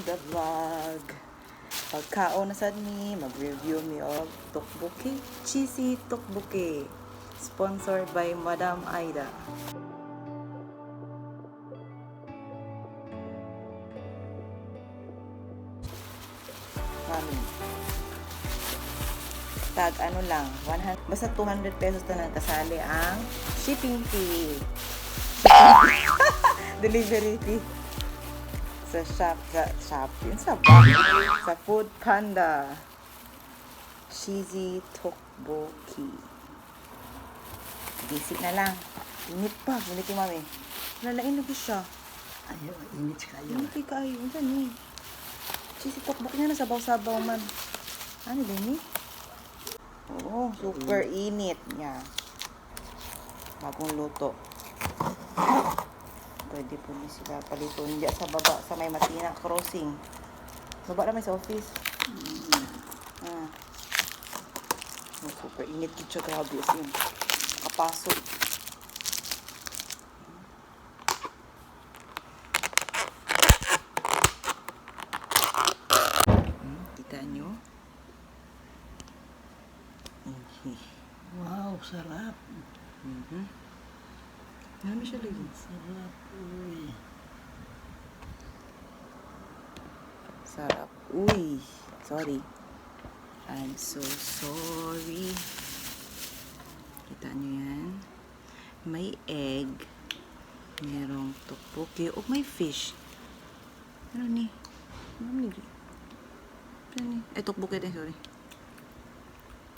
the vlog. Pagkaon na sad mi, mag-review mi og tteokbokki, cheesy tteokbokki. Sponsored by Madam Aida. Mami. Tag ano lang, 100, basta 200 pesos na lang kasali ang shipping fee. Delivery fee. Sa Food Panda. Cheesy tteokbokki. Basic na lang. Init pa. Init yung mami. Lalain lagi siya. Ayaw, init kayo. Init kayo. Ano ni? Cheesy tteokbokki na sabaw-sabaw man. Ano ba ni? Oo, super init niya. Bagong luto. Pwede po niya sila paliton diya sa baba sa may Matina Crossing. Baba naman sa office. Ah. Oh, super init kitsa, grabe yun. Kapasok. Kita nyo? Wow, sarap. Dami siya lagi. Sarap, uy. Sarap. Uy. Sorry. I'm so sorry. Kita nyo yan? May egg. Merong tteokbokki. O may fish. Ano ni? Ano ni? Ano ni? Ay, tteokbokki din, sorry.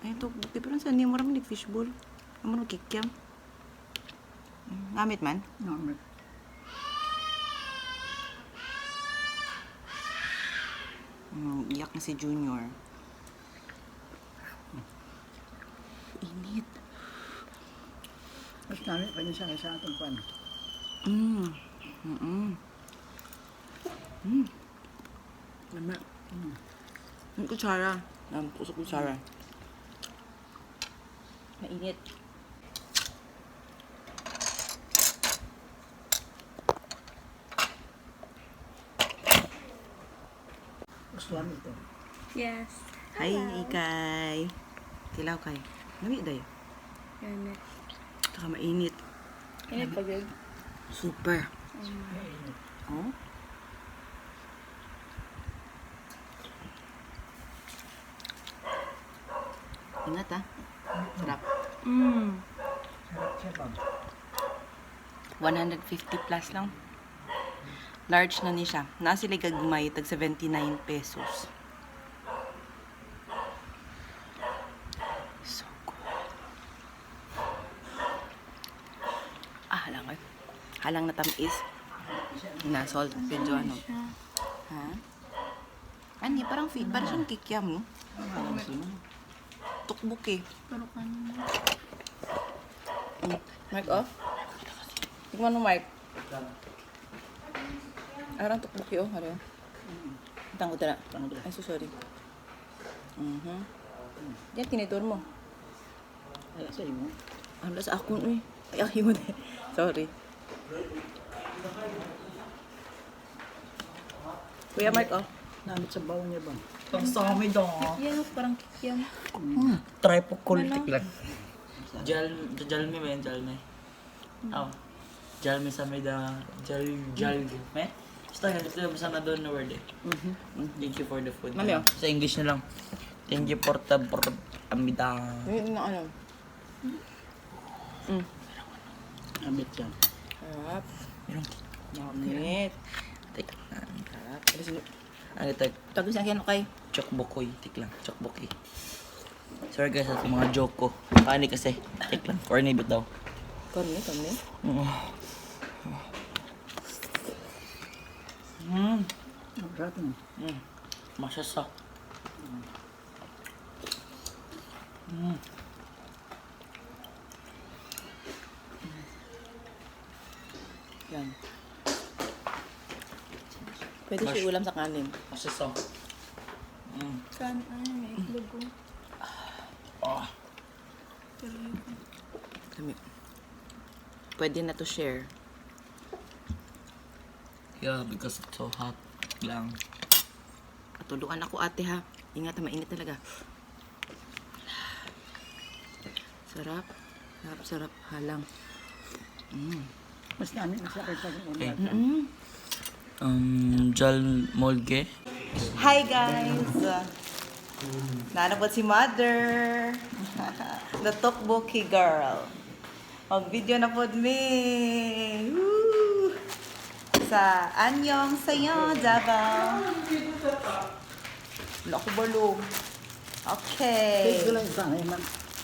Ay, tteokbokki. Pero saan niya marami ni fishball? Ano mo kikiam? Gamit man? Namit. Iyak na si Junior. Init. Mas namit pa niya sa atong pan. Namit. Ang kutsara. Ang puso kutsara. Mainit. Gusto namin ito. Yes. Hi, Ikay. Tilaw kay. Lamig dayo. Yan. Saka mainit. Init pa good. Super. Oh. Ingat ah. Sarap. Sarap siya ba? 150 plus lang. Large na ni siya. Nasa sila gagmay, tag 79 pesos. So good. Halang ay. Halang na tamis. Na salt. Medyo ano. Ha? Ani, parang feed. Parang siyang kikiam, no? Tteokbokki. Pero kanin. Mic off? Tingnan mo, Mike. Arang tteokbokki, oh. Ano yun? Tanggo na. Ay, so sorry. Yan, tinitur mo. Ay, sa iyo. Ano sa akon, uy. Ay, yun eh. Sorry. Kuya Mark, oh. Namit sa bawo niya ba? Ang sami daw. Yan, parang kikiam. Try po kultik Ano? lang. Jalmi ba yan? Jalmi? Oh. Jalmi sa may da... Jalmi. Me? Basta nga, ito basta na doon na word eh. Thank you for the food. Mami, oh. Sa English na lang. Thank you for the amida. Yun na ano. Namit siya. Sarap. Meron. Namit. Tik lang. Sarap. Ano sino? Ano tag? Tagos na kaya kay. Chokbokoy. Tik lang. Chokboki. Sorry guys sa mga joke ko. Paano kasi? Tik lang. Corny bit daw. Kami. Ang sarap mo. Masasa. Yan. Pwede siya ulam sa kanin. Masasa. Kan, may itlog ko. Ah. Kami. Pwede na to share. Yeah, because it's so hot lang. Tuluan ako ate ha. Ingat, mainit talaga. Sarap. Sarap, sarap. Halang. Mas namin sa akin sa Okay. una. Jal molge. Hi guys! Nanapot si Mother. The Tokboki girl. Mag-video na po me. Woo! Sa Anyong Sayo, Davao. Wala ko balo. Okay. Ito lang isa.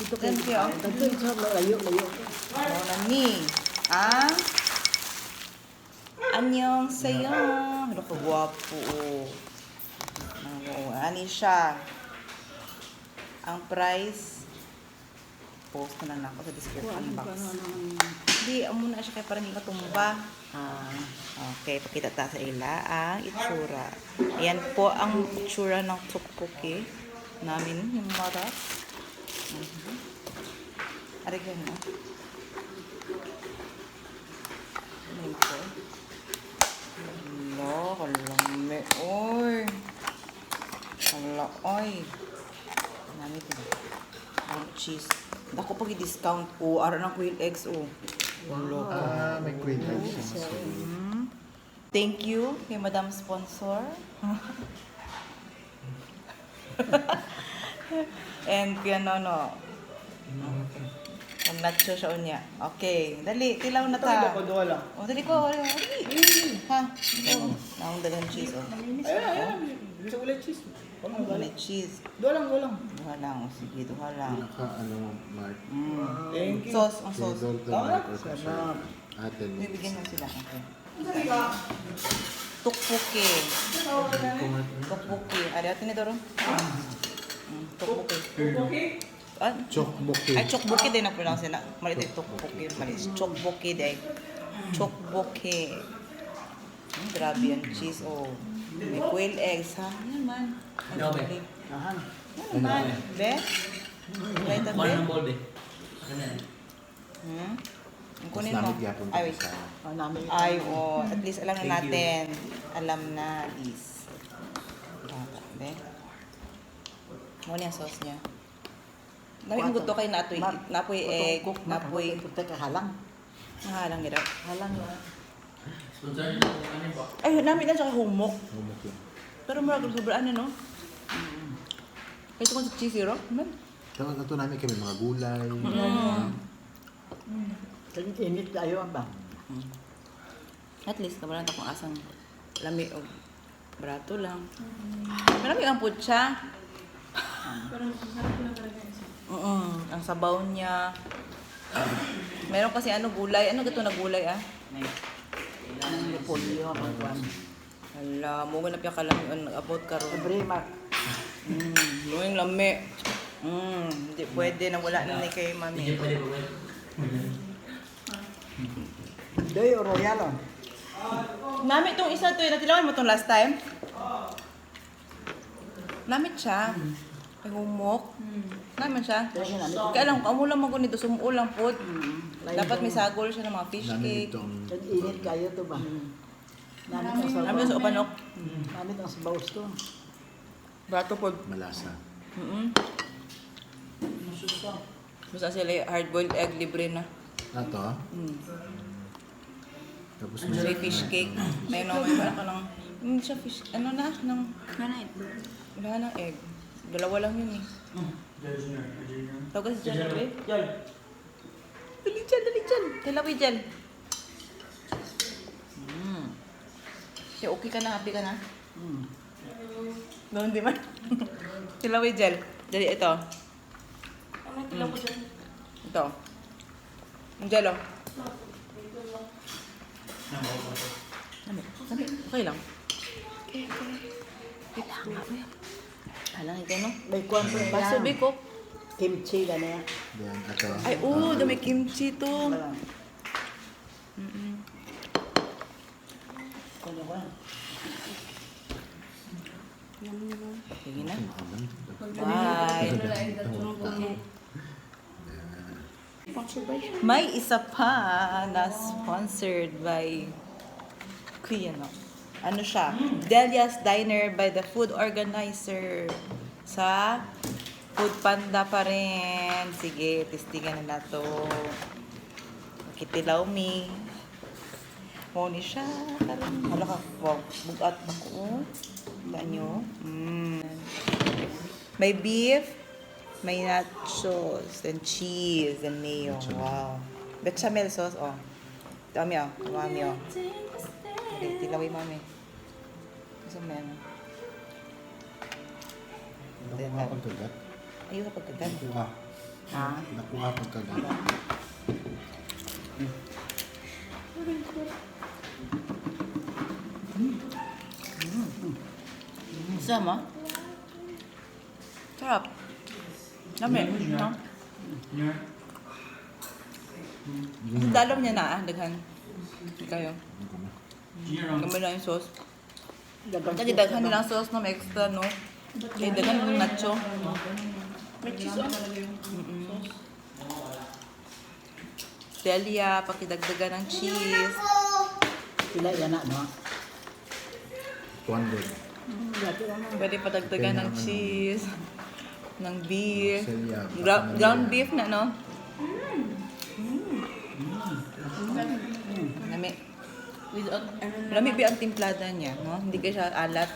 Ito kayo. Thank you. Ito isa. Layo. Ano na ni? Ah? Anyong Sayo. Ano ko gwapo. Ani siya. Ang price, post ko na lang ako sa description box. Hindi, muna siya kaya parang hindi matumba. Okay, pakita ta sa ila ang itsura. Ayan po ang itsura ng tteokbokki namin, yung maras. Arigyan mo. Ayan po. Hala, kalami. Oy. Hala, oy. Nami ko ba? Ang cheese. Dako pag i-discount po. Ara ng quail eggs, oh. May queen eggs. Thank you kay Madam Sponsor. And kaya no. Ang nacho siya unya. Okay, dali, tilaw na ta. Duha lang. Oh, dali ko. Dali. Ha? Naong dagang cheese, oh. Bisa ulit cheese. May cheese. Duha lang. Duha lang. O sige, duha lang. Mark. Thank you. Sauce, ang sauce. Dolto Mark or Sarap. Aten. Bibigyan mo sila. Okay. Tteokbokki. Tteokbokki. Ari, atin ito ron. Tteokbokki. Ah, Chokboki. ay, tteokbokki din ang pronounce na. Mali ito, tteokbokki. Mali. Tteokbokki din. Tteokbokki. Grabe yung cheese, oh. May quail eggs, ha? Yan man. Ano Ahan. man? Be? Right up, Mana be? ng bolde? Ano yan? Ang Mas kunin mo. namin gyapon Ay, wait. sa Namin. Ay, oh. At least alam na Thank you. natin. Alam na, is. Bata, be? Mo niya sauce niya. Dami ang gusto kayo napoy egg, napoy Puta ka halang. halang nila. Halang yun. Sponsor niyo ano ba? Ay, namin lang siya humok. humok yun. Pero marag sobraan no? Ito kung sa cheesy ro? Man. Tawag ito namin kami mga gulay. Kaya init tayo ba? At least, nabalan akong asang lami o brato lang. Marami ang putsa. Parang sarap lang talaga isa. Ang sabaw niya. Meron kasi gulay. Ano gato na gulay ah? Ang repolyo ang kwan. Hala, mo na piya kalami on nag-abot karon. Libre, Mark. Yung lami. Hindi pwede na wala na ni kay Hindi mami. pwede po. Doy o royal o? Nami itong isa to, natilawan mo itong last time? Namit siya. Ay humok. Namin siya. Kaya lang, kamulang mo ko nito, sumuulang po. Dapat may sagol siya ng mga fish Namin cake. itong Kaya init kayo to ba? Namit ang sabaw. Namin sa upanok. Namit ang sabaw to. Brato po. malasa. Basta sila hard-boiled egg libre na. Ato. Tapos May fish cake. May wala ka lang. Hindi siya fish, ano na, ng, wala ng egg. Dalawa lang yun eh. Tawag si Jan, eh. Dali dyan. Tilaway dyan. Okay, okay ka na, happy ka na? Gawin di man. Tilaway gel. Dali, ito. Ito. Ang gel, oh. Sabi, okay lang. Wait lang. Halang ito, no? May kwan po Baso, yan. biko. Kimchi na niya. Then ato. Ay, dami kimchi to. Kwan. Sige na. Makaman. Bye. May isa pa na sponsored by Kuya, no? Ano siya? Delia's Diner by the food organizer. Sa Food Panda pa rin. Sige, testingan na to. Kitilaw mi. Mo ni siya. Hala ka. Wow. Bugat na ko. Taan nyo. May beef. May nachos. And cheese. And mayo. Wow. Bechamel sauce. Oh. Dami oh. Mami oh. Okay, tilawin mami. Gusto mo yan. Nakuha pagkagat. Ayaw ka pagkagan. Nakuha. Ha? Nakuha pagkagat. Sama? Sarap. Dami. No? Dalom niya na daghan. Kayo. Gamay na yung sauce. Kasi daghan nilang sauce na may extra, no? Kaya daghan yung nacho. May cheese on. Delia, pakidagdagan ng cheese. Sila yan na, no? 200. Pwede padagdagan ng cheese. Ng beef. Celia, Ground beef na, no? Lami. Without, Lami ba ang timplada niya, no? Hindi ka siya alat.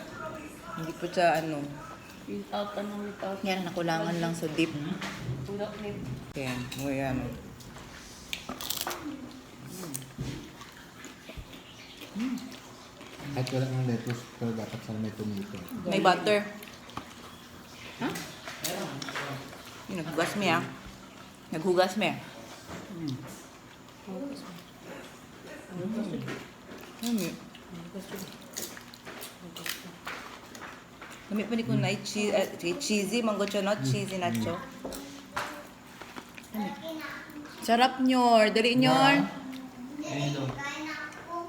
Hindi po siya, without. yan, nakulangan lang sa dip. Without name. Yan, mo yan. Kahit wala ng lettuce, pero dapat sana may tomato. May butter. Yun, naghugas mo yan. Naghugas mo yan. Lami pa ni ko na cheesy, mango not cheesy nacho. Sarap nyor, dali nyor.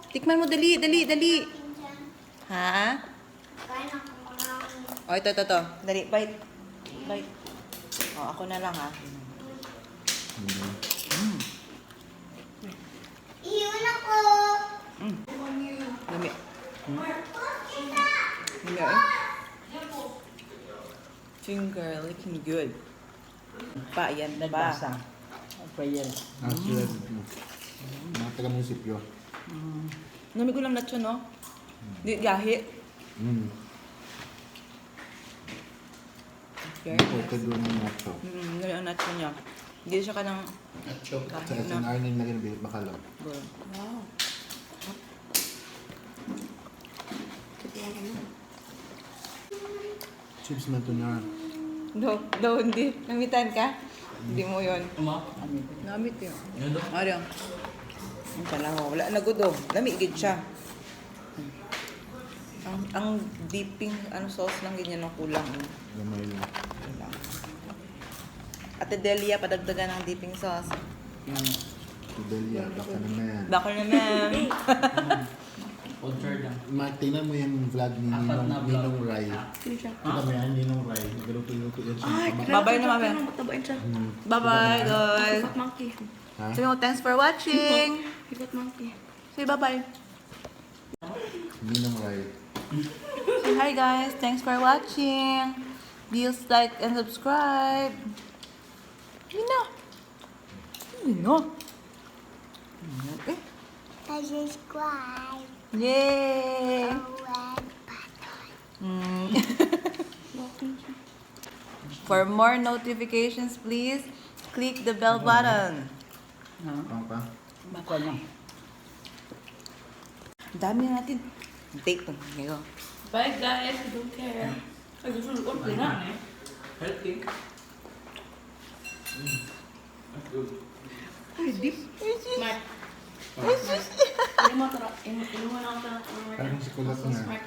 Tikman mo, dali. Ha? Oh, ito. Dali, bite. Oh, ako na lang ha. Lami. Lami, eh. Finger, looking good. Pa, yan ba? Nagbasa. Prayer. Sila mga taga-munisipyo. Nami ko lang nacho, no? Di gahi. Okay. Imported doon ng nacho. Nami ang nacho niya. Hindi siya ka ng Sa kahit na. SNR nila ginabili bakalaw. Wow. Chips man to niya. Do, hindi. Namitan ka? Hindi mo yun. Uma? Namit yun. Ano daw? Ano? Ang talaho. Wala na gudo. Lamigid siya. Ang dipping sauce lang ganyan ang kulang. Gamay lang. Kulang. Ate Delia, padagdagan ng dipping sauce. Delia, baka naman. Bako naman. Order lang. Tingnan mo yung vlog ni Apat na vlog. Ninong Rai. Tingnan mo yan, Ninong Rai. Nagluto-luto yan siya. Bye-bye na mami. Matabain siya. Bye-bye, guys. Higot monkey. Ha? Sabi mo, thanks for watching. Higot monkey. Say bye-bye. Ninong Rai. Say hi, guys. Thanks for watching. Please like and subscribe. Yun na. Yun na. Eh. Subscribe. Yay! For more notifications, please click the bell button. Pang pa? Bako na. Dami na natin. Take to. Ngayon. Bye guys, I don't care. Ay, gusto ko na. Healthy. Ay, deep. Smart. Ini mo na ako Parang si Kulat na. Smart.